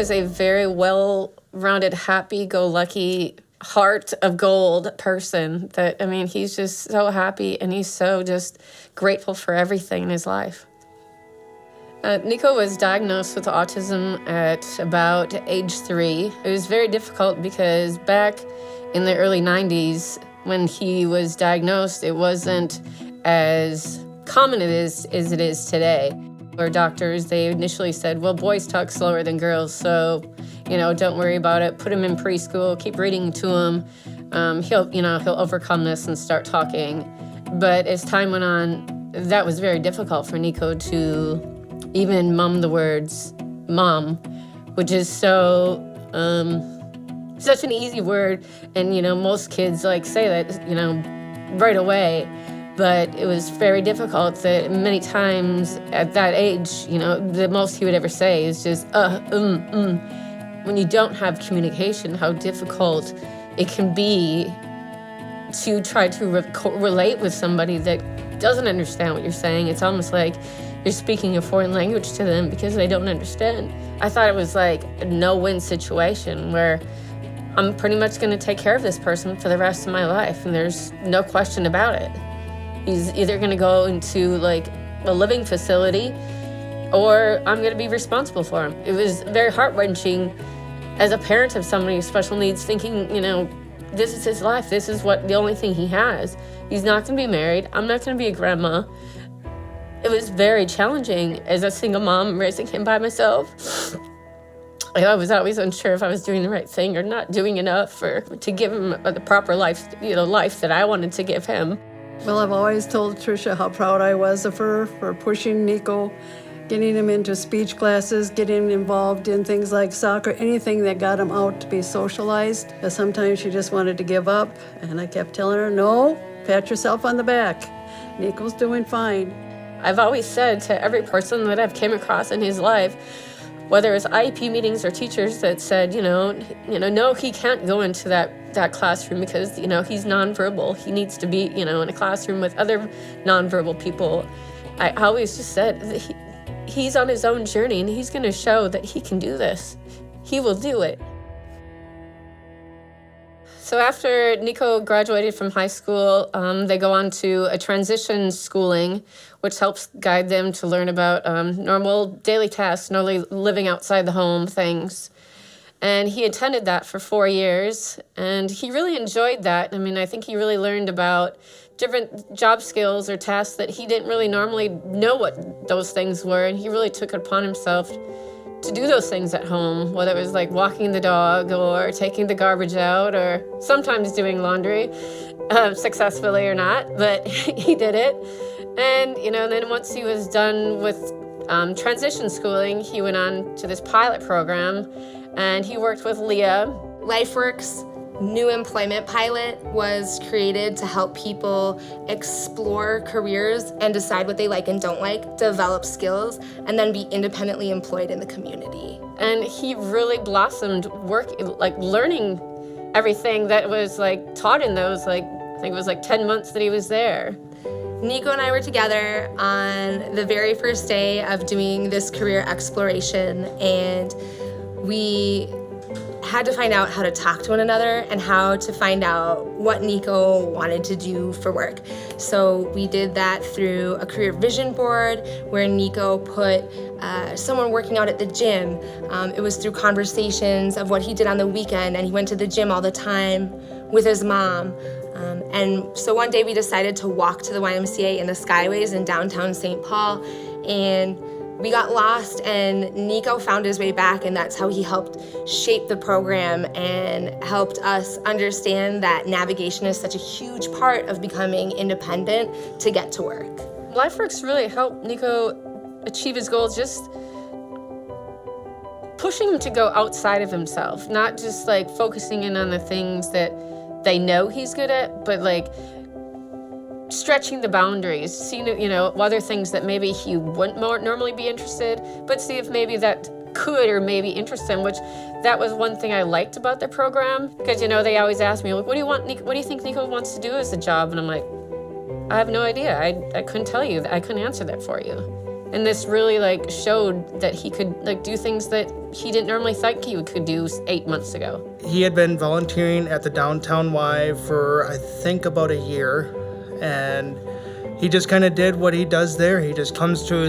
is a very well-rounded, happy-go-lucky, heart of gold person that, I mean, he's just so happy and he's so just grateful for everything in his life. Niko was diagnosed with autism at about age 3. It was very difficult because back in the early 90s, when he was diagnosed, it wasn't as common as it is today. Our doctors, they initially said, well, boys talk slower than girls, so, don't worry about it. Put him in preschool, keep reading to him. He'll overcome this and start talking. But as time went on, that was very difficult for Niko to even mum the words mom, which is so, such an easy word. And, most kids say that, right away. But it was very difficult that many times at that age, the most he would ever say is just, When you don't have communication, how difficult it can be to try to relate with somebody that doesn't understand what you're saying. It's almost like you're speaking a foreign language to them because they don't understand. I thought it was like a no-win situation where I'm pretty much going to take care of this person for the rest of my life, and there's no question about it. He's either going to go into a living facility or I'm going to be responsible for him. It was very heart-wrenching as a parent of somebody with special needs, thinking, this is his life. This is the only thing he has. He's not going to be married. I'm not going to be a grandma. It was very challenging as a single mom raising him by myself. I was always unsure if I was doing the right thing or not doing enough or to give him the proper life that I wanted to give him. Well, I've always told Tricia how proud I was of her for pushing Niko, getting him into speech classes, getting him involved in things like soccer, anything that got him out to be socialized. But sometimes she just wanted to give up, and I kept telling her, no, pat yourself on the back. Niko's doing fine. I've always said to every person that I've came across in his life, whether it's IEP meetings or teachers that said, no, he can't go into that classroom because, he's nonverbal. He needs to be, in a classroom with other nonverbal people. I always just said, he's on his own journey and he's going to show that he can do this. He will do it. So after Niko graduated from high school, they go on to a transition schooling, which helps guide them to learn about normal daily tasks, normally living outside the home things. And he attended that for 4 years, and he really enjoyed that. I mean, I think he really learned about different job skills or tasks that he didn't really normally know what those things were, and he really took it upon himself to do those things at home, whether it was like walking the dog or taking the garbage out or sometimes doing laundry, successfully or not, but he did it. And, then once he was done with transition schooling, he went on to this pilot program, and he worked with Leah. Lifeworks new employment pilot was created to help people explore careers and decide what they like and don't like, develop skills, and then be independently employed in the community. And he really blossomed learning everything that was taught in those, I think it was 10 months that he was there. Niko and I were together on the very first day of doing this career exploration, and we had to find out how to talk to one another and how to find out what Niko wanted to do for work. So we did that through a career vision board where Niko put someone working out at the gym. It was through conversations of what he did on the weekend, and he went to the gym all the time with his mom. And so one day we decided to walk to the YMCA in the Skyways in downtown St. Paul, and we got lost, and Niko found his way back, and that's how he helped shape the program and helped us understand that navigation is such a huge part of becoming independent to get to work. Lifeworks really helped Niko achieve his goals, just pushing him to go outside of himself, not just focusing in on the things that they know he's good at, but stretching the boundaries, seeing, other things that maybe he wouldn't normally be interested, but see if maybe that could or maybe interest him, which that was one thing I liked about the program, because, they always ask me, what do you think Niko wants to do as a job? And I'm like, I have no idea. I couldn't tell you. I couldn't answer that for you. And this really like showed that he could like do things that he didn't normally think he could do 8 months ago. He had been volunteering at the Downtown Y for I think about a year, and he just kind of did what he does there. He just comes to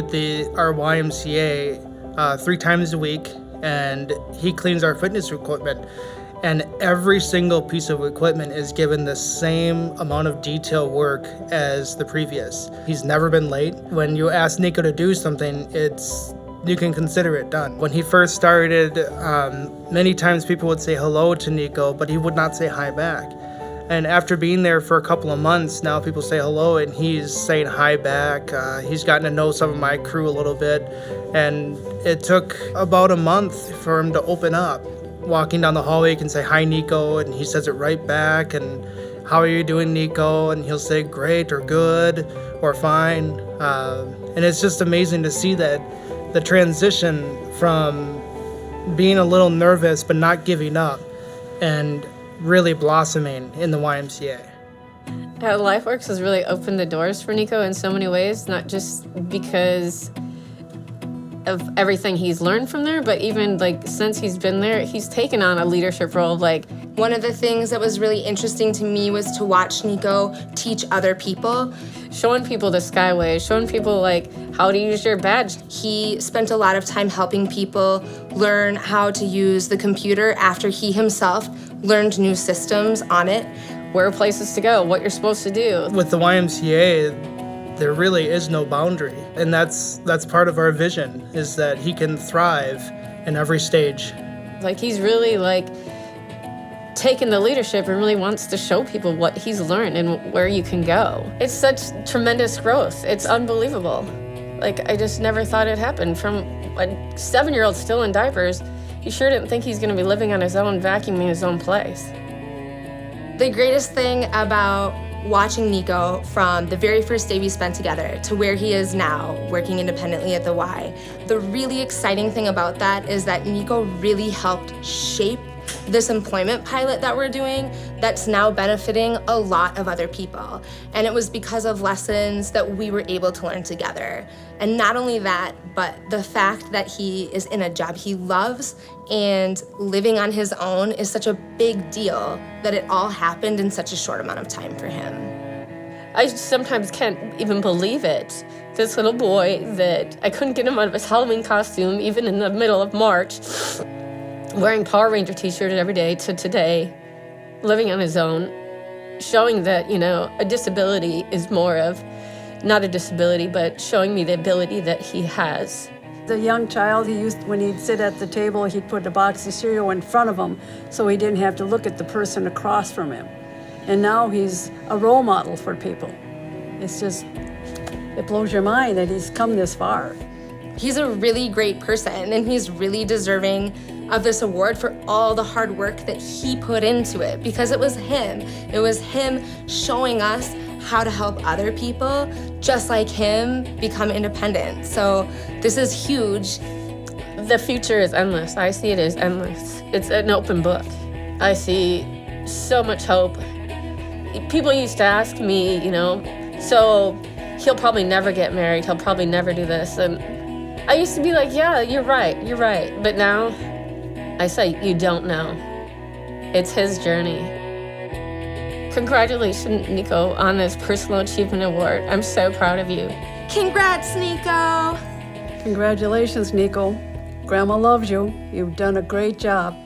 our YMCA 3 times a week, and he cleans our fitness equipment. And every single piece of equipment is given the same amount of detail work as the previous. He's never been late. When you ask Niko to do something, you can consider it done. When he first started, many times people would say hello to Niko, but he would not say hi back. And after being there for a couple of months, now people say hello and he's saying hi back. He's gotten to know some of my crew a little bit. And it took about a month for him to open up. Walking down the hallway, you can say, hi, Niko, and he says it right back. And how are you doing, Niko? And he'll say, great, or good, or fine. And it's just amazing to see that the transition from being a little nervous but not giving up and really blossoming in the YMCA. Lifeworks has really opened the doors for Niko in so many ways, not just because of everything he's learned from there, but even like since he's been there, he's taken on a leadership role. Like, one of the things that was really interesting to me was to watch Niko teach other people. Showing people the Skyways, showing people like how to use your badge. He spent a lot of time helping people learn how to use the computer after he himself learned new systems on it. Where places to go, what you're supposed to do. With the YMCA, there really is no boundary. And that's part of our vision, is that he can thrive in every stage. Like, he's really like taken the leadership and really wants to show people what he's learned and where you can go. It's such tremendous growth. It's unbelievable. Like, I just never thought it happened. From a 7-year-old still in diapers, he sure didn't think he's gonna be living on his own, vacuuming his own place. The greatest thing about watching Niko from the very first day we spent together to where he is now, working independently at the Y, the really exciting thing about that is that Niko really helped shape this employment pilot that we're doing that's now benefiting a lot of other people. And it was because of lessons that we were able to learn together. And not only that, but the fact that he is in a job he loves and living on his own is such a big deal that it all happened in such a short amount of time for him. I sometimes can't even believe it. This little boy that I couldn't get him out of his Halloween costume even in the middle of March, wearing Power Ranger t-shirt every day to today, living on his own, showing that, you know, a disability is more of, not a disability, but showing me the ability that he has. As a young child, when he'd sit at the table, he'd put a box of cereal in front of him so he didn't have to look at the person across from him. And now he's a role model for people. It's just, it blows your mind that he's come this far. He's a really great person, and he's really deserving of this award for all the hard work that he put into it, because it was him. It was him showing us how to help other people, just like him, become independent. So this is huge. The future is endless. I see it as endless. It's an open book. I see so much hope. People used to ask me, you know, so he'll probably never get married, he'll probably never do this. And I used to be like, yeah, you're right. But now I say, you don't know. It's his journey. Congratulations, Niko, on this Personal Achievement Award. I'm so proud of you. Congrats, Niko. Congratulations, Niko. Grandma loves you. You've done a great job.